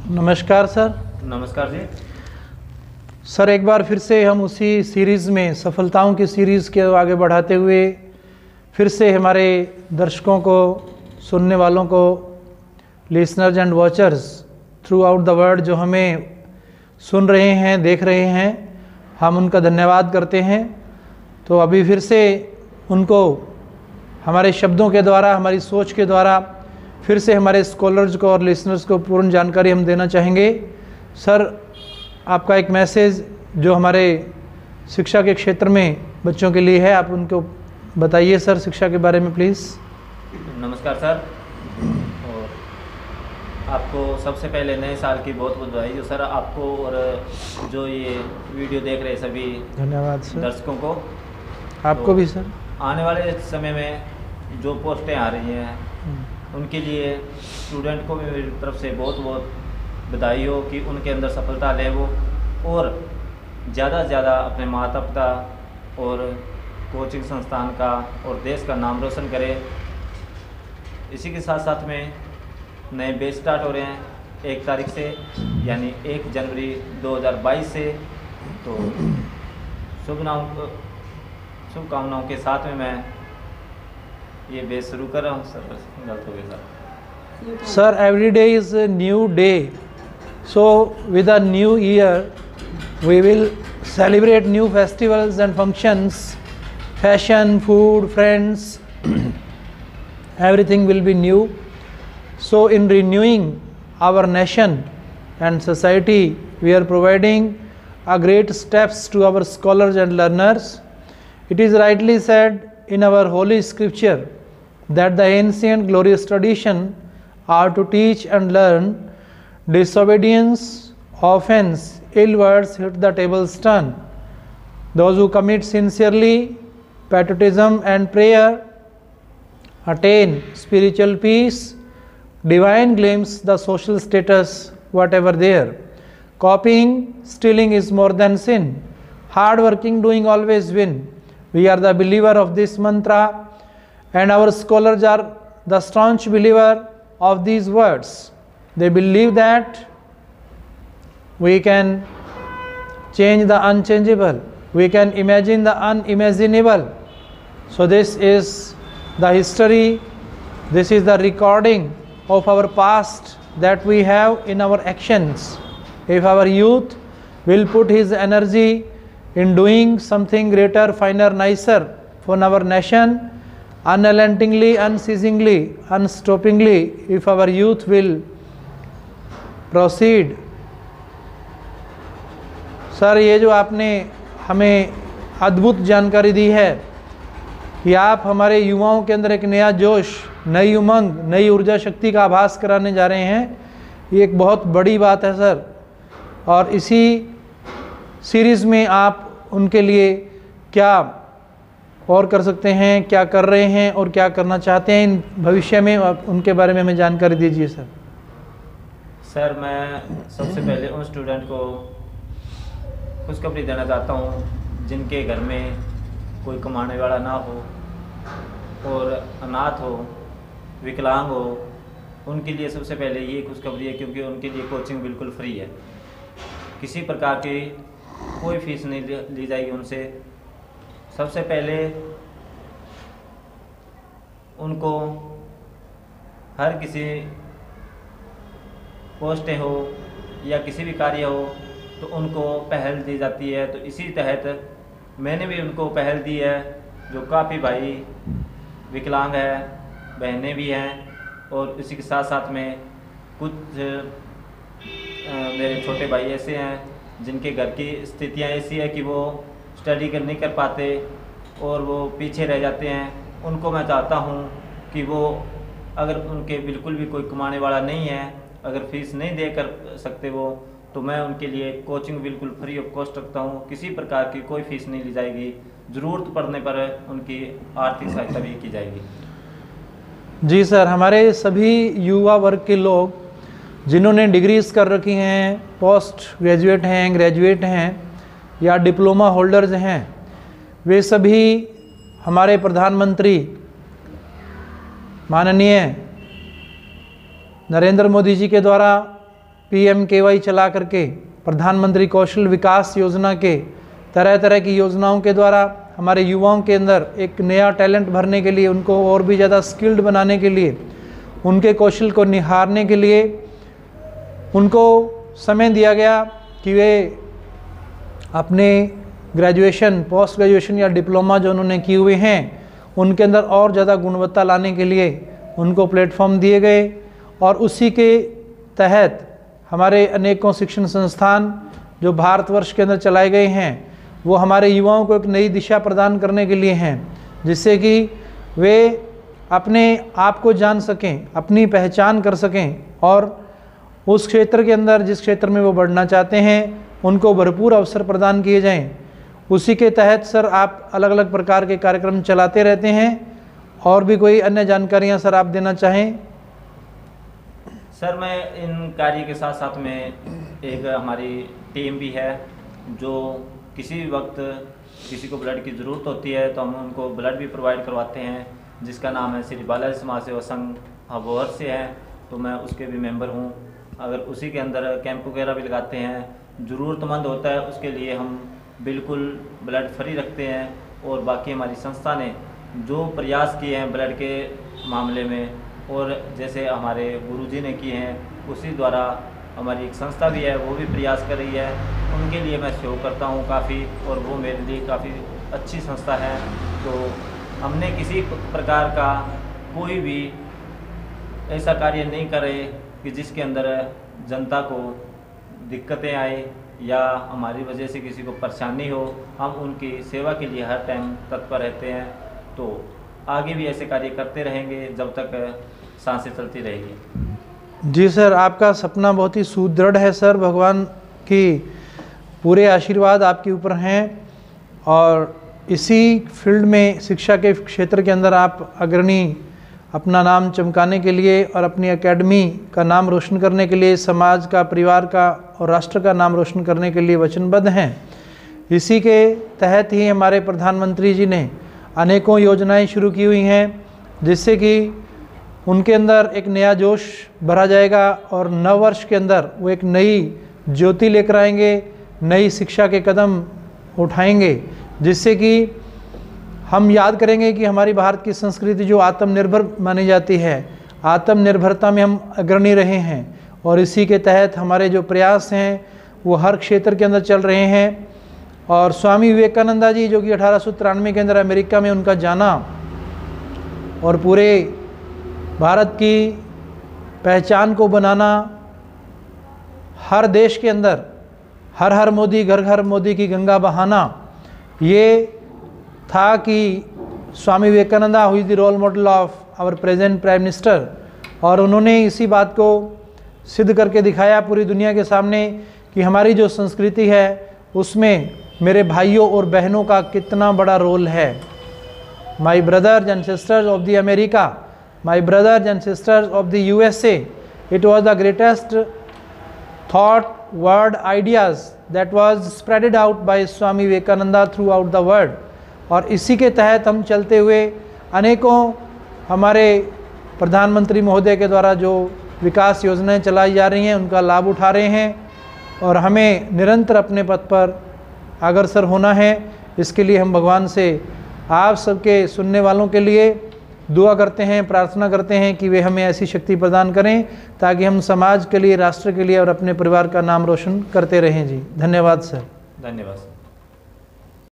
नमस्कार सर। नमस्कार जी। सर एक बार फिर से हम उसी सीरीज़ में सफलताओं की सीरीज़ के आगे बढ़ाते हुए फिर से हमारे दर्शकों को, सुनने वालों को, listeners and watchers through out the world जो हमें सुन रहे हैं, देख रहे हैं, हम उनका धन्यवाद करते हैं। तो अभी फिर से उनको हमारे शब्दों के द्वारा, हमारी सोच के द्वारा फिर से हमारे स्कॉलर्स को और लिसनर्स को पूर्ण जानकारी हम देना चाहेंगे। सर आपका एक मैसेज जो हमारे शिक्षा के क्षेत्र में बच्चों के लिए है, आप उनको बताइए सर शिक्षा के बारे में प्लीज़। नमस्कार सर, और आपको सबसे पहले नए साल की बहुत बहुत बधाई हो सर, आपको और जो ये वीडियो देख रहे सभी धन्यवाद सर। दर्शकों को आपको तो भी सर। आने वाले समय में जो पोस्टें आ रही हैं उनके लिए स्टूडेंट को भी मेरी तरफ से बहुत बहुत बधाई हो कि उनके अंदर सफलता ले वो, और ज़्यादा से ज़्यादा अपने माता पिता और कोचिंग संस्थान का और देश का नाम रोशन करे। इसी के साथ साथ में नए बैच स्टार्ट हो रहे हैं 1 तारीख से, यानी 1 जनवरी 2022 से। तो शुभकामनाओं के साथ में मैं ये बैच शुरू कर रहा हूँ सर। गलत हो गया sir. Sir, every day is a new day. So, with a new year, we will celebrate new festivals and functions, fashion, food, friends, everything will be new. So, in renewing our nation and society, we are providing a great steps to our scholars and learners. It is rightly said in our holy scripture that the ancient glorious tradition are to teach and learn. Disobedience, offense, ill words hit the tables turn. Those who commit sincerely patriotism and prayer attain spiritual peace. Divine claims the social status whatever there. Copying, stealing is more than sin. Hard working, doing always win. We are the believer of this mantra, and our scholars are the staunch believer of these words. They believe that we can change the unchangeable, we can imagine the unimaginable. So this is the history, this is the recording of our past that we have in our actions. If our youth will put his energy in doing something greater, finer, nicer for our nation, unrelentingly, unceasingly, unstoppingly, if our youth will proceed. Sir ये जो आपने हमें अद्भुत जानकारी दी है कि आप हमारे युवाओं के अंदर एक नया जोश, नई उमंग, नई ऊर्जा शक्ति का आभास कराने जा रहे हैं, ये एक बहुत बड़ी बात है सर। और इसी सीरीज़ में आप उनके लिए क्या और कर सकते हैं, क्या कर रहे हैं और क्या करना चाहते हैं इन भविष्य में, उनके बारे में हमें जानकारी दीजिए सर। सर मैं सबसे पहले उन स्टूडेंट को खुशखबरी देना चाहता हूँ जिनके घर में कोई कमाने वाला ना हो और अनाथ हो, विकलांग हो। उनके लिए सबसे पहले ये खुशखबरी है, क्योंकि उनके लिए कोचिंग बिल्कुल फ्री है। किसी प्रकार की कोई फीस नहीं ली जाएगी उनसे। सबसे पहले उनको हर किसी पोस्टें हो या किसी भी कार्य हो तो उनको पहल दी जाती है। तो इसी तहत मैंने भी उनको पहल दी है। जो काफ़ी भाई विकलांग है, बहनें भी हैं, और इसी के साथ साथ में कुछ मेरे छोटे भाई ऐसे हैं जिनके घर की स्थितियाँ ऐसी है कि वो स्टडी नहीं कर पाते और वो पीछे रह जाते हैं। उनको मैं चाहता हूँ कि वो, अगर उनके बिल्कुल भी कोई कमाने वाला नहीं है, अगर फीस नहीं दे कर सकते वो, तो मैं उनके लिए कोचिंग बिल्कुल फ्री ऑफ कॉस्ट रखता हूँ। किसी प्रकार की कोई फीस नहीं ली जाएगी। ज़रूरत पड़ने पर उनकी आर्थिक सहायता भी की जाएगी। जी सर, हमारे सभी युवा वर्ग के लोग जिन्होंने डिग्रीज कर रखी हैं, पोस्ट ग्रेजुएट हैं, ग्रेजुएट हैं या डिप्लोमा होल्डर्स हैं, वे सभी हमारे प्रधानमंत्री माननीय नरेंद्र मोदी जी के द्वारा PMKY चला करके प्रधानमंत्री कौशल विकास योजना के तरह तरह की योजनाओं के द्वारा हमारे युवाओं के अंदर एक नया टैलेंट भरने के लिए, उनको और भी ज़्यादा स्किल्ड बनाने के लिए, उनके कौशल को निहारने के लिए उनको समय दिया गया कि वे अपने ग्रेजुएशन, पोस्ट ग्रेजुएशन या डिप्लोमा जो उन्होंने किए हुए हैं उनके अंदर और ज़्यादा गुणवत्ता लाने के लिए उनको प्लेटफॉर्म दिए गए। और उसी के तहत हमारे अनेकों शिक्षण संस्थान जो भारतवर्ष के अंदर चलाए गए हैं वो हमारे युवाओं को एक नई दिशा प्रदान करने के लिए हैं, जिससे कि वे अपने आप को जान सकें, अपनी पहचान कर सकें और उस क्षेत्र के अंदर जिस क्षेत्र में वो बढ़ना चाहते हैं उनको भरपूर अवसर प्रदान किए जाएं। उसी के तहत सर आप अलग अलग प्रकार के कार्यक्रम चलाते रहते हैं। और भी कोई अन्य जानकारियां सर आप देना चाहें? सर मैं इन कार्य के साथ साथ में एक हमारी टीम भी है, जो किसी भी वक्त किसी को ब्लड की ज़रूरत होती है तो हम उनको ब्लड भी प्रोवाइड करवाते हैं, जिसका नाम है श्री बालाजी समाज सेवा संघ अबोहर से है, तो मैं उसके भी मेंबर हूँ। अगर उसी के अंदर कैंप वगैरह भी लगाते हैं, ज़रूरतमंद होता है उसके लिए हम बिल्कुल ब्लड फ्री रखते हैं। और बाकी हमारी संस्था ने जो प्रयास किए हैं ब्लड के मामले में, और जैसे हमारे गुरुजी ने किए हैं, उसी द्वारा हमारी एक संस्था भी है वो भी प्रयास कर रही है, उनके लिए मैं सहयोग करता हूँ काफ़ी, और वो मेरे लिए काफ़ी अच्छी संस्था है। तो हमने किसी प्रकार का कोई भी ऐसा कार्य नहीं करे कि जिसके अंदर जनता को दिक्कतें आए या हमारी वजह से किसी को परेशानी हो। हम उनकी सेवा के लिए हर टाइम तत्पर रहते हैं, तो आगे भी ऐसे कार्य करते रहेंगे जब तक सांसें चलती रहेगी। जी सर, आपका सपना बहुत ही सुदृढ़ है सर, भगवान की पूरे आशीर्वाद आपके ऊपर हैं और इसी फील्ड में, शिक्षा के क्षेत्र के अंदर आप अग्रणी अपना नाम चमकाने के लिए और अपनी एकेडमी का नाम रोशन करने के लिए, समाज का, परिवार का और राष्ट्र का नाम रोशन करने के लिए वचनबद्ध हैं। इसी के तहत ही हमारे प्रधानमंत्री जी ने अनेकों योजनाएं शुरू की हुई हैं, जिससे कि उनके अंदर एक नया जोश भरा जाएगा और नव वर्ष के अंदर वो एक नई ज्योति लेकर आएंगे, नई शिक्षा के कदम उठाएंगे, जिससे कि हम याद करेंगे कि हमारी भारत की संस्कृति जो आत्मनिर्भर मानी जाती है, आत्मनिर्भरता में हम अग्रणी रहे हैं और इसी के तहत हमारे जो प्रयास हैं वो हर क्षेत्र के अंदर चल रहे हैं। और स्वामी विवेकानंदा जी जो कि 1893 के अंदर अमेरिका में उनका जाना और पूरे भारत की पहचान को बनाना, हर देश के अंदर हर हर मोदी, घर घर मोदी की गंगा बहाना, ये था कि स्वामी विवेकानंदा हुई the role model of our present prime minister, और उन्होंने इसी बात को सिद्ध करके दिखाया पूरी दुनिया के सामने कि हमारी जो संस्कृति है उसमें मेरे भाइयों और बहनों का कितना बड़ा रोल है। My brothers and sisters of the America, my brothers and sisters of the USA, it was the greatest thought word ideas that was spreaded out by Swami Vivekananda through the world. और इसी के तहत हम चलते हुए अनेकों हमारे प्रधानमंत्री महोदय के द्वारा जो विकास योजनाएं चलाई जा रही हैं उनका लाभ उठा रहे हैं और हमें निरंतर अपने पथ पर अग्रसर होना है। इसके लिए हम भगवान से, आप सबके सुनने वालों के लिए दुआ करते हैं, प्रार्थना करते हैं कि वे हमें ऐसी शक्ति प्रदान करें ताकि हम समाज के लिए, राष्ट्र के लिए और अपने परिवार का नाम रोशन करते रहें। जी धन्यवाद सर। धन्यवाद।